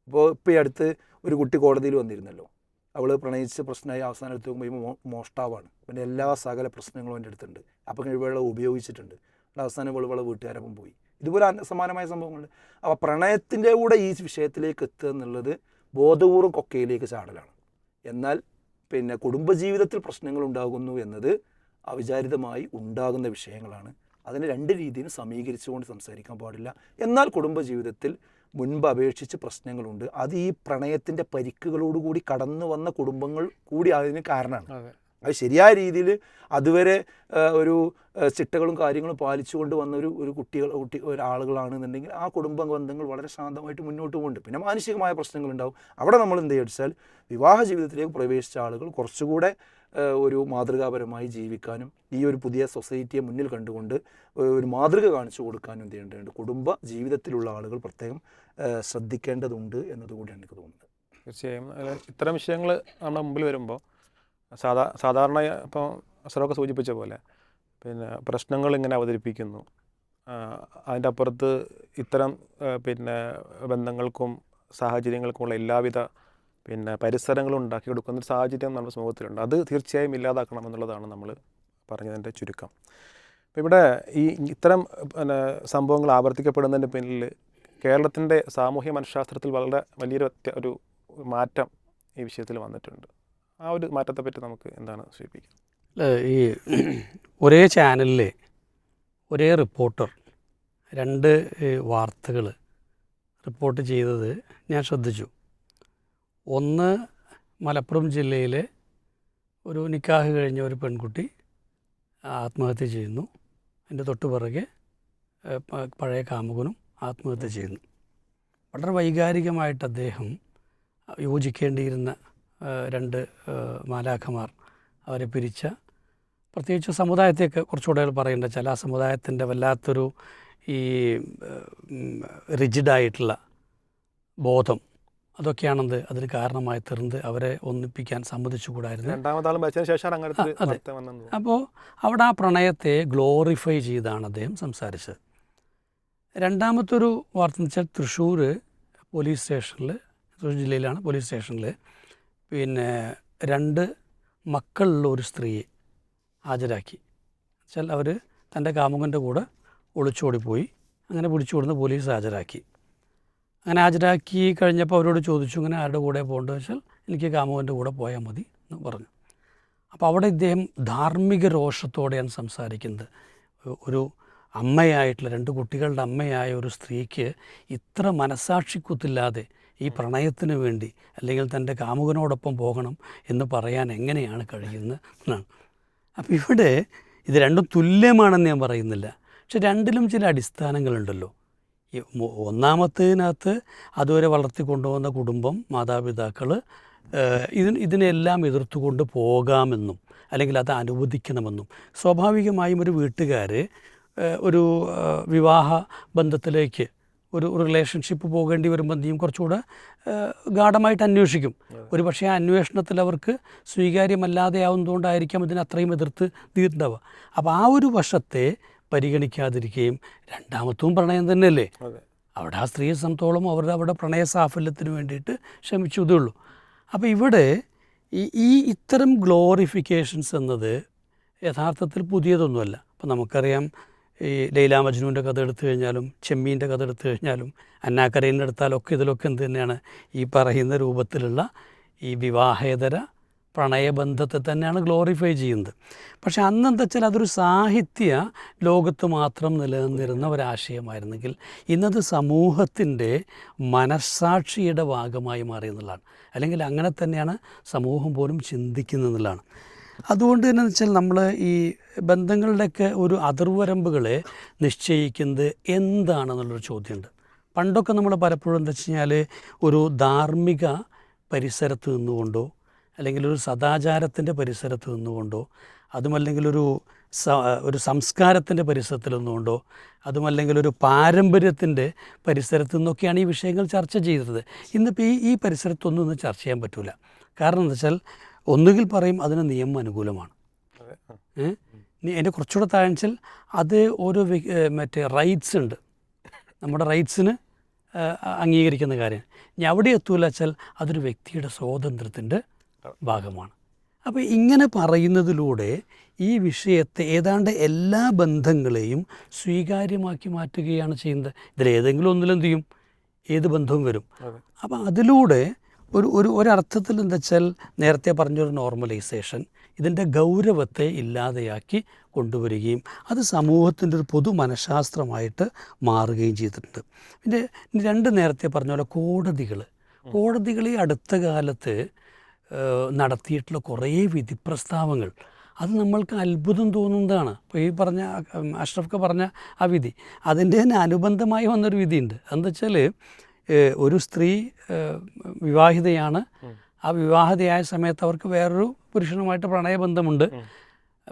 ഇപ്പോൾ ഈ അടുത്ത് ഒരു കുട്ടി കോടതിയിൽ വന്നിരുന്നല്ലോ, അവൾ പ്രണയിച്ച് പ്രശ്നമായി അവസാനം എടുത്ത് നോക്കുമ്പോൾ മോഷ്ടാവാണ്, പിന്നെ എല്ലാ സകല പ്രശ്നങ്ങളും എൻ്റെ അടുത്തുണ്ട്, അപ്പം ഇവളെ ഉപയോഗിച്ചിട്ടുണ്ട്, അവസാനം ഇവളെ വീട്ടുകാരപ്പം പോയി. ഇതുപോലെ സമാനമായ സംഭവങ്ങളുണ്ട്. അപ്പോൾ പ്രണയത്തിൻ്റെ കൂടെ ഈ വിഷയത്തിലേക്ക് എത്തുക എന്നുള്ളത് ബോധപൂർവ്വം കൊക്കയിലേക്ക് ചാടലാണ്. എന്നാൽ പിന്നെ കുടുംബജീവിതത്തിൽ പ്രശ്നങ്ങൾ ഉണ്ടാകുന്നു എന്നത് അവിചാരിതമായി ഉണ്ടാകുന്ന വിഷയങ്ങളാണ്. അതിനെ രണ്ട് രീതിയിലും സമീകരിച്ചുകൊണ്ട് സംസാരിക്കാൻ പാടില്ല. എന്നാൽ കുടുംബജീവിതത്തിൽ മുൻപ് അപേക്ഷിച്ച് പ്രശ്നങ്ങളുണ്ട്. അത് ഈ പ്രണയത്തിൻ്റെ പരിക്കുകളോടുകൂടി കടന്നു വന്ന കുടുംബങ്ങൾ കൂടി അതിന് കാരണമാണ്. അത് ശരിയായ രീതിയിൽ അതുവരെ ഒരു ചിട്ടകളും കാര്യങ്ങളും പാലിച്ചുകൊണ്ട് വന്ന ഒരാളുകളാണെന്നുണ്ടെങ്കിൽ ആ കുടുംബ ബന്ധങ്ങൾ വളരെ ശാന്തമായിട്ട് മുന്നോട്ട് പോകുന്നുണ്ട്. പിന്നെ മാനസികമായ പ്രശ്നങ്ങളുണ്ടാവും. അവിടെ നമ്മൾ എന്ത് വെച്ചാൽ വിവാഹ ജീവിതത്തിലേക്ക് പ്രവേശിച്ച ആളുകൾ കുറച്ചുകൂടെ ഒരു മാതൃകാപരമായി ജീവിക്കാനും ഈ ഒരു പുതിയ സൊസൈറ്റിയെ മുന്നിൽ കണ്ടുകൊണ്ട് ഒരു മാതൃക കാണിച്ചു കൊടുക്കാനും എന്ത് ചെയ്യേണ്ടതുണ്ട്, കുടുംബ ജീവിതത്തിലുള്ള ആളുകൾ പ്രത്യേകം ശ്രദ്ധിക്കേണ്ടതുണ്ട് എന്നതുകൂടിയാണ് എനിക്ക് തോന്നുന്നത്. തീർച്ചയായും ഇത്തരം വിഷയങ്ങൾ നമ്മുടെ മുമ്പിൽ വരുമ്പോൾ സാധാരണ ഇപ്പോൾ അസറൊക്കെ സൂചിപ്പിച്ച പോലെ പിന്നെ പ്രശ്നങ്ങൾ ഇങ്ങനെ അവതരിപ്പിക്കുന്നു, അതിൻ്റെ അപ്പുറത്ത് ഇത്തരം പിന്നെ ബന്ധങ്ങൾക്കും സാഹചര്യങ്ങൾക്കുമുള്ള എല്ലാവിധ പിന്നെ പരിസരങ്ങളും ഉണ്ടാക്കി കൊടുക്കുന്ന ഒരു സാഹചര്യം നമ്മുടെ സമൂഹത്തിലുണ്ട്. അത് തീർച്ചയായും ഇല്ലാതാക്കണം എന്നുള്ളതാണ് നമ്മൾ പറഞ്ഞതിൻ്റെ ചുരുക്കം. അപ്പോൾ ഇവിടെ ഇത്തരം പിന്നെ സംഭവങ്ങൾ ആവർത്തിക്കപ്പെടുന്നതിൻ്റെ പിന്നിൽ കേരളത്തിൻ്റെ സാമൂഹ്യ മനഃശാസ്ത്രത്തിൽ വളരെ വലിയൊരു മാറ്റം ഈ വിഷയത്തിൽ വന്നിട്ടുണ്ട്. ആ ഒരു മാറ്റത്തെപ്പറ്റി നമുക്ക് എന്താണ് സൂചിപ്പിക്കുക? ഈ ഒരേ ചാനലിൽ ഒരേ റിപ്പോർട്ടർ 2 വാർത്തകൾ റിപ്പോർട്ട് ചെയ്തത് ഞാൻ ശ്രദ്ധിച്ചു. ഒന്ന്, മലപ്പുറം ജില്ലയിലെ ഒരു നിക്കാഹ് കഴിഞ്ഞ ഒരു പെൺകുട്ടി ആത്മഹത്യ ചെയ്യുന്നു, അതിൻ്റെ തൊട്ട് പുറകെ പഴയ കാമുകനും ആത്മഹത്യ ചെയ്യുന്നു. വളരെ വൈകാരികമായിട്ട് അദ്ദേഹം യോജിക്കേണ്ടിയിരുന്ന 2 മാലാഖമാർ അവരെ പിരിച്ച പ്രത്യേകിച്ച് സമുദായത്തെയൊക്കെ കുറച്ചുകൂടെ പറയേണ്ട ചില ആ സമുദായത്തിൻ്റെ വല്ലാത്തൊരു ഈ റിജിഡായിട്ടുള്ള ബോധം അതൊക്കെയാണെന്ത് അതിന് കാരണമായി തീർന്ന് അവരെ ഒന്നിപ്പിക്കാൻ സമ്മതിച്ചുകൂടായിരുന്നു. രണ്ടാമതാളും മരിച്ചതിന് ശേഷമാണ് അങ്ങനെ ഒരു അതെ. വാർത്ത വന്നത്. അപ്പോൾ അവിടെ ആ പ്രണയത്തെ ഗ്ലോറിഫൈ ചെയ്താണ് അദ്ദേഹം സംസാരിച്ചത്. രണ്ടാമത്തൊരു വാർത്ത എന്ന് വെച്ചാൽ തൃശ്ശൂർ പോലീസ് സ്റ്റേഷനിൽ, തൃശ്ശൂർ ജില്ലയിലാണ് പോലീസ് സ്റ്റേഷനിൽ പിന്നെ 2 മക്കളുള്ള ഒരു സ്ത്രീയെ ഹാജരാക്കി. വെച്ചാൽ അവർ തൻ്റെ കാമുകൻ്റെ കൂടെ ഒളിച്ചോടിപ്പോയി. അങ്ങനെ പിടിച്ചുകൊടുന്ന് പോലീസ് ഹാജരാക്കി. അങ്ങനെ ഹാജരാക്കി കഴിഞ്ഞപ്പോൾ അവരോട് ചോദിച്ചു, ഇങ്ങനെ ആരുടെ കൂടെ പോകേണ്ടത് വെച്ചാൽ എനിക്ക് കാമുകൻ്റെ കൂടെ പോയാൽ മതി എന്ന് പറഞ്ഞു. അപ്പോൾ അവിടെ ഇദ്ദേഹം ധാർമ്മിക രോഷത്തോടെയാണ് സംസാരിക്കുന്നത്. ഒരു അമ്മയായിട്ടുള്ള 2 കുട്ടികളുടെ അമ്മയായ ഒരു സ്ത്രീക്ക് ഇത്ര മനസാക്ഷിക്കുത്തില്ലാതെ ഈ പ്രണയത്തിന് വേണ്ടി അല്ലെങ്കിൽ തൻ്റെ കാമുകനോടൊപ്പം പോകണം എന്ന് പറയാൻ എങ്ങനെയാണ് കഴിയുന്നത് എന്നാണ്. അപ്പോൾ ഇവിടെ ഇത് രണ്ടും തുല്യമാണെന്ന് ഞാൻ പറയുന്നില്ല, പക്ഷെ രണ്ടിലും ചില അടിസ്ഥാനങ്ങളുണ്ടല്ലോ. ഈ ഒന്നാമത്തേതിനകത്ത് അതുവരെ വളർത്തിക്കൊണ്ടുപോകുന്ന കുടുംബം, മാതാപിതാക്കൾ ഇതിനെല്ലാം എതിർത്തുകൊണ്ട് പോകാമെന്നും അല്ലെങ്കിൽ അത് അനുവദിക്കണമെന്നും, സ്വാഭാവികമായും ഒരു വീട്ടുകാർ ഒരു വിവാഹ ബന്ധത്തിലേക്ക് ഒരു റിലേഷൻഷിപ്പ് പോകേണ്ടി വരുമ്പോൾ എന്ത് ചെയ്യും, കുറച്ചുകൂടെ ഗാഢമായിട്ട് അന്വേഷിക്കും. ഒരു പക്ഷേ ആ അന്വേഷണത്തിൽ അവർക്ക് സ്വീകാര്യമല്ലാതെ ആവുന്നതുകൊണ്ടായിരിക്കാം ഇതിന് അത്രയും എതിർത്ത് തീർണ്ടാവുക. അപ്പോൾ ആ ഒരു വശത്തെ പരിഗണിക്കാതിരിക്കുകയും, രണ്ടാമത്തും പ്രണയം തന്നെയല്ലേ, അവിടെ ആ സ്ത്രീയെ സംബന്ധിച്ചോളം അവരുടെ പ്രണയ സാഫല്യത്തിന് വേണ്ടിയിട്ട് ശ്രമിച്ചു ഇതേ ഉള്ളൂ. അപ്പോൾ ഇവിടെ ഇത്തരം ഗ്ലോറിഫിക്കേഷൻസ് എന്നത് യഥാർത്ഥത്തിൽ പുതിയതൊന്നുമല്ല. അപ്പം നമുക്കറിയാം, ഈ ലൈല മജ്നുവിൻ്റെ കഥ എടുത്തു കഴിഞ്ഞാലും ചെമ്മീൻ്റെ കഥ എടുത്തു കഴിഞ്ഞാലും അന്നാക്കരേൻ്റെ എടുത്താലൊക്കെ ഇതിലൊക്കെ എന്ത് തന്നെയാണ് ഈ പറയുന്ന രൂപത്തിലുള്ള ഈ വിവാഹേതര പ്രണയബന്ധത്തെ തന്നെയാണ് ഗ്ലോറിഫൈ ചെയ്യുന്നത്. പക്ഷെ അന്നെന്താ വെച്ചാൽ അതൊരു സാഹിത്യ ലോകത്ത് മാത്രം നിലനിന്നിരുന്ന ഒരാശയമായിരുന്നെങ്കിൽ ഇന്നത് സമൂഹത്തിൻ്റെ മനസ്സാക്ഷിയുടെ ഭാഗമായി മാറി എന്നുള്ളതാണ്. അല്ലെങ്കിൽ അങ്ങനെ തന്നെയാണ് സമൂഹം പോലും ചിന്തിക്കുന്നതെന്നുള്ളതാണ്. അതുകൊണ്ട് തന്നെ വെച്ചാൽ നമ്മൾ ഈ ബന്ധങ്ങളുടെയൊക്കെ ഒരു അതിർവരമ്പുകളെ നിശ്ചയിക്കുന്നത് എന്താണെന്നുള്ളൊരു ചോദ്യമുണ്ട്. പണ്ടൊക്കെ നമ്മൾ പലപ്പോഴും എന്താ വെച്ച് കഴിഞ്ഞാൽ ഒരു ധാർമ്മിക പരിസരത്ത് നിന്നുകൊണ്ടോ അല്ലെങ്കിൽ ഒരു സദാചാരത്തിൻ്റെ പരിസരത്ത് നിന്നുകൊണ്ടോ അതുമല്ലെങ്കിൽ ഒരു സംസ്കാരത്തിൻ്റെ പരിസരത്തിൽ നിന്നുകൊണ്ടോ അതുമല്ലെങ്കിൽ ഒരു പാരമ്പര്യത്തിൻ്റെ പരിസരത്തു നിന്നൊക്കെയാണ് ഈ വിഷയങ്ങൾ ചർച്ച ചെയ്തത്. ഇന്നിപ്പോൾ ഈ പരിസരത്തൊന്നും ചർച്ച ചെയ്യാൻ പറ്റില്ല. കാരണം എന്താ വെച്ചാൽ ഒന്നുകിൽ പറയും അതിന് നിയമം അനുകൂലമാണ്, അതിൻ്റെ കുറച്ചുകൂടെ താഴ്ചൽ അത് ഓരോ റൈറ്റ്സ് ഉണ്ട്, നമ്മുടെ റൈറ്റ്സിന് അംഗീകരിക്കുന്ന കാര്യമാണ്. ഇനി അവിടെ എത്തൂല വെച്ചാൽ അതൊരു വ്യക്തിയുടെ സ്വാതന്ത്ര്യത്തിൻ്റെ ഭാഗമാണ്. അപ്പോൾ ഇങ്ങനെ പറയുന്നതിലൂടെ ഈ വിഷയത്തെ ഏതാണ്ട് എല്ലാ ബന്ധങ്ങളെയും സ്വീകാര്യമാക്കി മാറ്റുകയാണ് ചെയ്യുന്നത്. ഇതിലേതെങ്കിലും ഒന്നിലെന്ത് ചെയ്യും, ഏത് ബന്ധവും വരും. അപ്പോൾ അതിലൂടെ ഒരർത്ഥത്തിൽ എന്താ വെച്ചാൽ നേരത്തെ പറഞ്ഞൊരു നോർമലൈസേഷൻ ഇതിൻ്റെ ഗൗരവത്തെ ഇല്ലാതെയാക്കി കൊണ്ടുവരികയും അത് സമൂഹത്തിൻ്റെ ഒരു പൊതു മനഃശാസ്ത്രമായിട്ട് മാറുകയും ചെയ്തിട്ടുണ്ട്. പിന്നെ 2 നേരത്തെ പറഞ്ഞ പോലെ കോടതികൾ ഈ അടുത്ത കാലത്ത് നടത്തിയിട്ടുള്ള കുറേ വിധി പ്രസ്താവങ്ങൾ അത് നമ്മൾക്ക് അത്ഭുതം തോന്നുന്നതാണ്. ഇപ്പോൾ ഈ പറഞ്ഞ അഷ്റഫ്ക്ക് പറഞ്ഞ ആ വിധി അതിൻ്റെ തന്നെ അനുബന്ധമായി വന്നൊരു വിധിയുണ്ട്. എന്താ വെച്ചാൽ ഒരു സ്ത്രീ വിവാഹിതയാണ്, ആ വിവാഹിതയായ സമയത്ത് അവർക്ക് വേറൊരു പുരുഷനുമായിട്ട് പ്രണയബന്ധമുണ്ട്.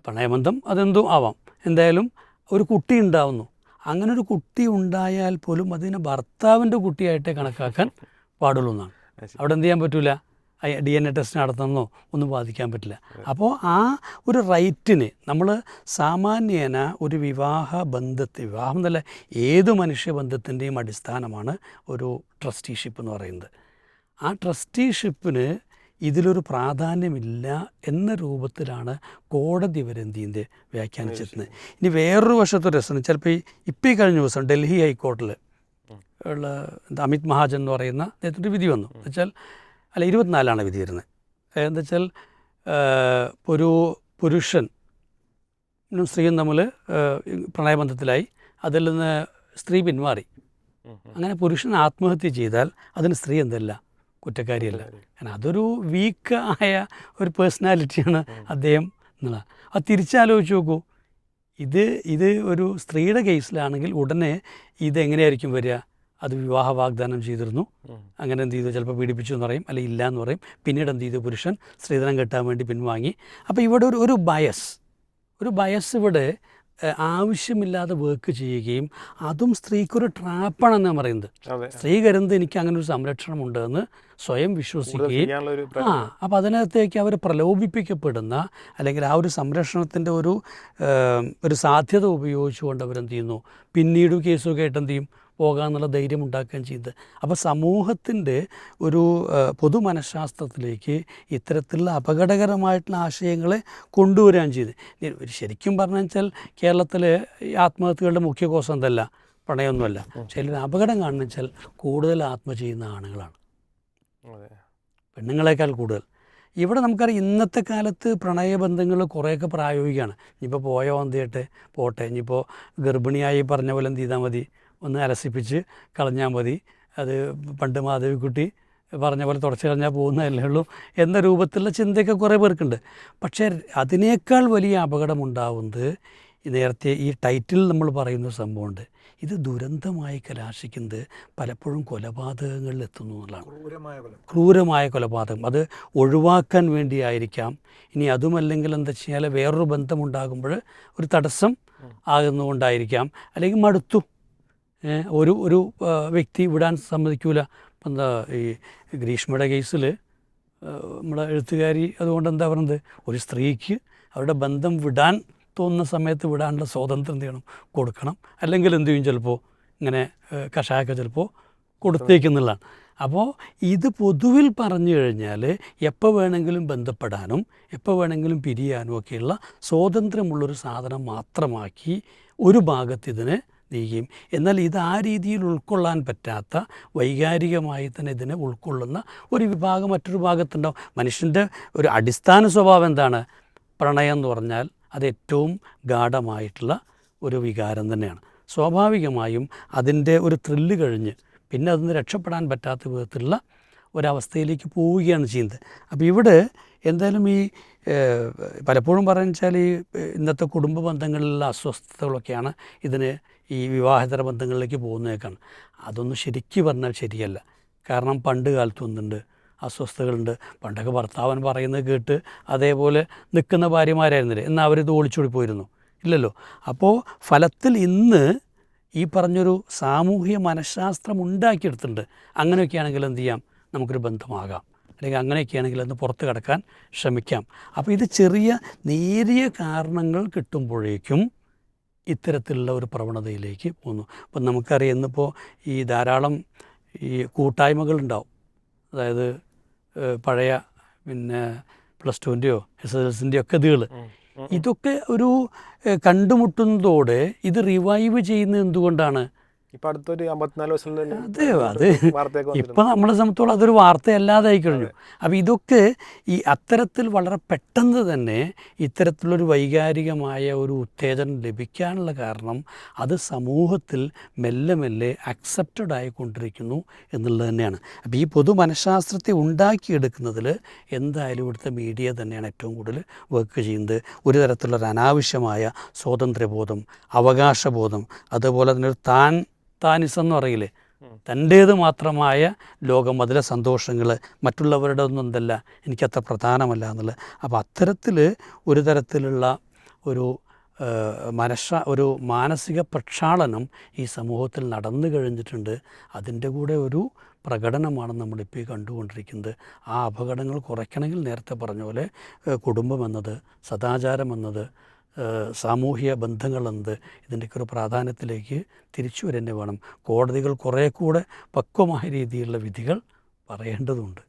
പ്രണയബന്ധം അതെന്തോ ആവാം, എന്തായാലും ഒരു കുട്ടി ഉണ്ടാവുന്നു. അങ്ങനെ ഒരു കുട്ടി ഉണ്ടായാൽ പോലും അതിനെ ഭർത്താവിൻ്റെ കുട്ടിയായിട്ടേ കണക്കാക്കാൻ പാടുള്ളൂ എന്നാണ്. അവിടെ എന്ത് ചെയ്യാൻ പറ്റില്ല, DNA ടെസ്റ്റ് നടത്തുന്നോ ഒന്നും ബാധിക്കാൻ പറ്റില്ല. അപ്പോൾ ആ ഒരു റൈറ്റിന് നമ്മൾ സാമാന്യേന ഒരു വിവാഹം എന്നല്ല ഏത് മനുഷ്യബന്ധത്തിൻ്റെയും അടിസ്ഥാനമാണ് ഒരു ട്രസ്റ്റിഷിപ്പ് എന്ന് പറയുന്നത്. ആ ട്രസ്റ്റിഷിപ്പിന് ഇതിലൊരു പ്രാധാന്യമില്ല എന്ന രൂപത്തിലാണ് കോടതി വരെ എന്തിൻ്റെ വ്യാഖ്യാനിച്ചിരുന്നത്. ഇനി വേറൊരു വശത്തൊരു രസം ചിലപ്പോൾ ഇപ്പോൾ ഈ കഴിഞ്ഞ ദിവസം ഡൽഹി ഹൈക്കോർട്ടിൽ ഉള്ള അമിത് മഹാജൻ എന്ന് പറയുന്ന നേതൃത്വ വിധി വന്നു. എന്നുവെച്ചാൽ 24 വിധി വരുന്നത്. എന്താ വെച്ചാൽ ഒരു പുരുഷനും സ്ത്രീയും തമ്മിൽ പ്രണയബന്ധത്തിലായി, അതിൽ നിന്ന് സ്ത്രീ പിന്മാറി. അങ്ങനെ പുരുഷൻ ആത്മഹത്യ ചെയ്താൽ അതിന് സ്ത്രീ എന്തല്ല, കുറ്റക്കാരിയല്ല. കാരണം അതൊരു വീക്കായ ഒരു പേഴ്സണാലിറ്റിയാണ് അദ്ദേഹം എന്നുള്ളത്. അത് തിരിച്ചാലോചിച്ച് നോക്കൂ, ഇത് ഒരു സ്ത്രീയുടെ കേസിലാണെങ്കിൽ ഉടനെ ഇതെങ്ങനെയായിരിക്കും വരിക, അത് വിവാഹ വാഗ്ദാനം ചെയ്തിരുന്നു, അങ്ങനെ എന്ത് ചെയ്തു, ചിലപ്പോൾ പീഡിപ്പിച്ചു എന്ന് പറയും, അല്ലെങ്കിൽ ഇല്ല എന്ന് പറയും. പിന്നീട് എന്ത് ചെയ്തു, പുരുഷൻ സ്ത്രീധനം കെട്ടാൻ വേണ്ടി പിൻവാങ്ങി. അപ്പോൾ ഇവിടെ ഒരു ബയസ്, ഒരു ബയസ് ഇവിടെ ആവശ്യമില്ലാതെ വർക്ക് ചെയ്യുകയും അതും സ്ത്രീക്കൊരു ട്രാപ്പാണെന്ന് ഞാൻ പറയുന്നത്. അതെ. സ്ത്രീ കരുതുന്നത് എനിക്ക് അങ്ങനെ ഒരു സംരക്ഷണമുണ്ട് എന്ന് സ്വയം വിശ്വസിക്കുകയും ചെയ്യാനുള്ളൊരു അപ്പോൾ അതിനകത്തേക്ക് അവർ പ്രലോഭിപ്പിക്കപ്പെടുന്ന അല്ലെങ്കിൽ ആ ഒരു സംരക്ഷണത്തിൻ്റെ ഒരു സാധ്യത ഉപയോഗിച്ചുകൊണ്ട് അവരെന്ത് ചെയ്യുന്നു, പിന്നീട് കേസൊക്കെ ആയിട്ട് എന്ത് ചെയ്യും, പോകാമെന്നുള്ള ധൈര്യം ഉണ്ടാക്കുകയും ചെയ്ത്. അപ്പോൾ സമൂഹത്തിൻ്റെ ഒരു പൊതു മനഃശാസ്ത്രത്തിലേക്ക് ഇത്തരത്തിലുള്ള അപകടകരമായിട്ടുള്ള ആശയങ്ങളെ കൊണ്ടുവരികയും ചെയ്ത്. ശരിക്കും പറഞ്ഞു വെച്ചാൽ കേരളത്തിലെ ഈ ആത്മഹത്യകളുടെ മുഖ്യ കോസം എന്തല്ല, പ്രണയമൊന്നുമല്ല. ചിലർ അപകടം കാണുന്ന വെച്ചാൽ കൂടുതൽ ആത്മഹത്യ ചെയ്യുന്ന ആണുങ്ങളാണ്, പെണ്ണുങ്ങളെക്കാൾ കൂടുതൽ. ഇവിടെ നമുക്കറിയാം ഇന്നത്തെ കാലത്ത് പ്രണയബന്ധങ്ങൾ കുറേയൊക്കെ പ്രായോഗികമാണ്. ഇനിയിപ്പോൾ പോയ വന്തിയിട്ട് പോട്ടെ, ഇനിയിപ്പോൾ ഗർഭിണിയായി പറഞ്ഞ പോലെ എന്ത് ചെയ്താൽ മതി, ഒന്ന് അലസിപ്പിച്ച് കളഞ്ഞാൽ മതി, അത് പണ്ട് മാധവിക്കുട്ടി പറഞ്ഞ പോലെ തുടച്ച് കളഞ്ഞാൽ പോകുന്നതല്ലേ ഉള്ളൂ എന്ന രൂപത്തിലുള്ള ചിന്തയൊക്കെ കുറേ പേർക്കുണ്ട്. പക്ഷേ അതിനേക്കാൾ വലിയ അപകടമുണ്ടാവുന്നത് നേരത്തെ ഈ ടൈറ്റിൽ നമ്മൾ പറയുന്ന സംഭവമുണ്ട്, ഇത് ദുരന്തമായി കലാശിക്കുന്നത് പലപ്പോഴും കൊലപാതകങ്ങളിൽ എത്തുന്നു എന്നുള്ളതാണ്. ക്രൂരമായ കൊലപാതകം. അത് ഒഴിവാക്കാൻ വേണ്ടിയായിരിക്കാം. ഇനി അതുമല്ലെങ്കിൽ എന്താ വെച്ചാൽ വേറൊരു ബന്ധമുണ്ടാകുമ്പോൾ ഒരു തടസ്സം ആകുന്നതുകൊണ്ടായിരിക്കാം, അല്ലെങ്കിൽ മടുത്തു, ഒരു വ്യക്തി വിടാൻ സമ്മതിക്കൂല. ഇപ്പം എന്താ ഈ ഗ്രീഷ്മയുടെ കേസിൽ നമ്മുടെ എഴുത്തുകാരി അതുകൊണ്ട് എന്താ പറയുന്നത്, ഒരു സ്ത്രീക്ക് അവരുടെ ബന്ധം വിടാൻ തോന്നുന്ന സമയത്ത് വിടാനുള്ള സ്വാതന്ത്ര്യം എന്ത് ചെയ്യണം, കൊടുക്കണം. അല്ലെങ്കിൽ എന്ത് ചെയ്യും, ചിലപ്പോൾ ഇങ്ങനെ കഷായമൊക്കെ ചിലപ്പോൾ കൊടുത്തേക്കുന്നുള്ളതാണ്. അപ്പോൾ ഇത് പൊതുവിൽ പറഞ്ഞു കഴിഞ്ഞാൽ എപ്പോൾ വേണമെങ്കിലും ബന്ധപ്പെടാനും എപ്പോൾ വേണമെങ്കിലും പിരിയാനും ഒക്കെയുള്ള സ്വാതന്ത്ര്യമുള്ളൊരു സാധനം മാത്രമാക്കി ഒരു ഭാഗത്ത് ഇതിനെ നീക്കുകയും, എന്നാൽ ഇത് ആ രീതിയിൽ ഉൾക്കൊള്ളാൻ പറ്റാത്ത, വൈകാരികമായി തന്നെ ഇതിനെ ഉൾക്കൊള്ളുന്ന ഒരു വിഭാഗം മറ്റൊരു ഭാഗത്തുണ്ടാവും. മനുഷ്യൻ്റെ ഒരു അടിസ്ഥാന സ്വഭാവം എന്താണ്, പ്രണയം എന്ന് പറഞ്ഞാൽ അത് ഏറ്റവും ഗാഢമായിട്ടുള്ള ഒരു വികാരം തന്നെയാണ്. സ്വാഭാവികമായും അതിൻ്റെ ഒരു ത്രില്ല് കഴിഞ്ഞ് പിന്നെ അതിന് രക്ഷപ്പെടാൻ പറ്റാത്ത വിധത്തിലുള്ള ഒരവസ്ഥയിലേക്ക് പോവുകയാണ് ചെയ്യുന്നത്. അപ്പോൾ ഇവിടെ എന്തായാലും ഈ പലപ്പോഴും പറയുന്നത് വെച്ചാൽ ഈ ഇന്നത്തെ കുടുംബ ബന്ധങ്ങളിലുള്ള അസ്വസ്ഥതകളൊക്കെയാണ് ഇതിന് ഈ വിവാഹേതര ബന്ധങ്ങളിലേക്ക് പോകുന്നതൊക്കെയാണ്. അതൊന്നും ശരിക്കും പറഞ്ഞാൽ ശരിയല്ല. കാരണം പണ്ട് കാലത്ത് ഒന്നുണ്ട് അസ്വസ്ഥതകളുണ്ട്. പണ്ടൊക്കെ ഭർത്താവൻ പറയുന്നത് കേട്ട് അതേപോലെ നിൽക്കുന്ന ഭാര്യമാരായിരുന്നില്ലേ, എന്നാൽ അവരിത് ഒളിച്ചോടി പോയിരുന്നു ഇല്ലല്ലോ. അപ്പോൾ ഫലത്തിൽ ഇന്ന് ഈ പറഞ്ഞൊരു സാമൂഹിക മനഃശാസ്ത്രം ഉണ്ടാക്കിയെടുത്തിട്ടുണ്ട്. അങ്ങനെയൊക്കെയാണെങ്കിൽ എന്ത് ചെയ്യാം, നമുക്കൊരു ബന്ധമാകാം, അല്ലെങ്കിൽ അങ്ങനെയൊക്കെയാണെങ്കിൽ അന്ന് പുറത്ത് കിടക്കാൻ ശ്രമിക്കാം. അപ്പോൾ ഇത് ചെറിയ നേരിയ കാരണങ്ങൾ കിട്ടുമ്പോഴേക്കും ഇത്തരത്തിലുള്ള ഒരു പ്രവണതയിലേക്ക് പോകുന്നു. ഇപ്പം നമുക്കറിയാം ഇന്നിപ്പോൾ ഈ ധാരാളം ഈ കൂട്ടായ്മകളുണ്ടാവും. അതായത് പഴയ പിന്നെ +2-ൻ്റെയോ SSLC-ൻ്റെയോ ഒക്കെ ഇതുകൾ, ഇതൊക്കെ ഒരു കണ്ടുമുട്ടുന്നതോടെ ഇത് റിവൈവ് ചെയ്യുന്നത് എന്തുകൊണ്ടാണ്? ഇപ്പം അടുത്തൊരു 54 അത് ഇപ്പം നമ്മളെ സംബന്ധിച്ചോളം അതൊരു വാർത്തയല്ലാതായി കഴിഞ്ഞു. അപ്പോൾ ഇതൊക്കെ ഈ അത്തരത്തിൽ വളരെ പെട്ടെന്ന് തന്നെ ഇത്തരത്തിലൊരു വൈകാരികമായ ഒരു ഉത്തേജനം ലഭിക്കാനുള്ള കാരണം അത് സമൂഹത്തിൽ മെല്ലെ മെല്ലെ അക്സെപ്റ്റഡ് ആയിക്കൊണ്ടിരിക്കുന്നു എന്നുള്ളത് തന്നെയാണ്. അപ്പോൾ ഈ പൊതു മനഃശാസ്ത്രത്തെ ഉണ്ടാക്കിയെടുക്കുന്നതിൽ എന്തായാലും ഇവിടുത്തെ മീഡിയ തന്നെയാണ് ഏറ്റവും കൂടുതൽ വർക്ക് ചെയ്യുന്നത്. ഒരു തരത്തിലുള്ളൊരു അനാവശ്യമായ സ്വാതന്ത്ര്യബോധം, അവകാശബോധം, അതുപോലെ തന്നെ ഒരു താനിസം എന്ന് പറയില്ലേ, തൻ്റേത് മാത്രമായ ലോകം, അതിലെ സന്തോഷങ്ങൾ മറ്റുള്ളവരുടെ ഒന്നും എന്തല്ല, എനിക്കത്ര പ്രധാനമല്ല എന്നുള്ളത്. അപ്പോൾ അത്തരത്തിൽ ഒരു തരത്തിലുള്ള ഒരു മാനസിക പ്രക്ഷാളനം ഈ സമൂഹത്തിൽ നടന്നു കഴിഞ്ഞിട്ടുണ്ട്. അതിൻ്റെ കൂടെ ഒരു പ്രകടനമാണ് നമ്മളിപ്പോൾ കണ്ടുകൊണ്ടിരിക്കുന്നത്. ആ അപകടങ്ങൾ കുറയ്ക്കണമെങ്കിൽ നേരത്തെ പറഞ്ഞ പോലെ കുടുംബം എന്നത്, സദാചാരം എന്നത്, സാമൂഹിക ബന്ധങ്ങളെന്നത് ഇതിൻ്റെയൊക്കെ ഒരു പ്രാധാന്യത്തിലേക്ക് തിരിച്ചു വരേണ്ടി വേണം. കോടതികൾ കുറേ കൂടെ പക്വമായ രീതിയിലുള്ള വിധികൾ പറയേണ്ടതുണ്ട്.